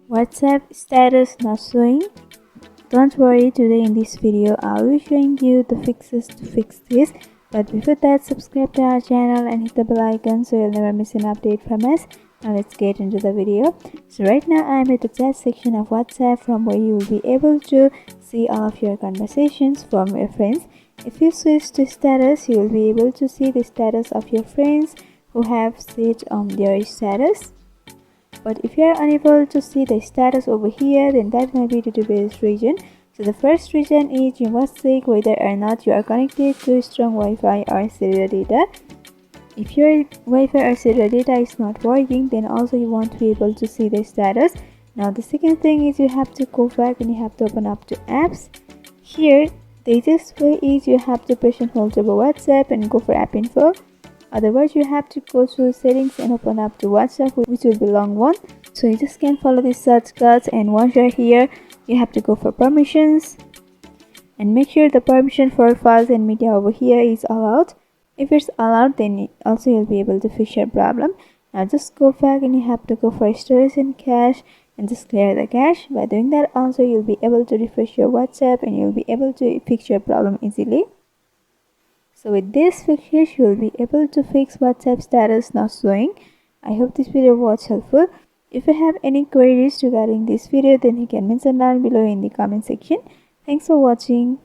WhatsApp status not showing. Don't worry, today in this video I'll be showing you the fixes to fix this. But before that, subscribe to our channel and hit the bell icon so you'll never miss an update from us. Now let's get into the video. So right now I'm at the chat section of WhatsApp, from where you will be able to see all of your conversations from your friends. If you switch to status, you will be able to see the status of your friends who have set on their status. But if you are unable to see the status over here, then that might be due to various reasons. So the first reason is you must check whether or not you are connected to strong Wi-Fi or cellular data. If your Wi-Fi or cellular data is not working, then also you won't be able to see the status. Now the second thing is you have to go back and you have to open up to apps. Here the easiest way is you have to press and hold over WhatsApp and go for app info. Otherwise, you have to go to settings and open up to WhatsApp, which will be long one. So you just can follow these shortcuts, and once you're here, you have to go for permissions and make sure the permission for files and media over here is allowed. If it's allowed, then also you'll be able to fix your problem. Now just go back and you have to go for storage and cache and just clear the cache. By doing that, also you'll be able to refresh your WhatsApp and you'll be able to fix your problem easily. So with this fixes, you will be able to fix WhatsApp status not showing. I hope this video was helpful. If you have any queries regarding this video, then you can mention down below in the comment section. Thanks for watching.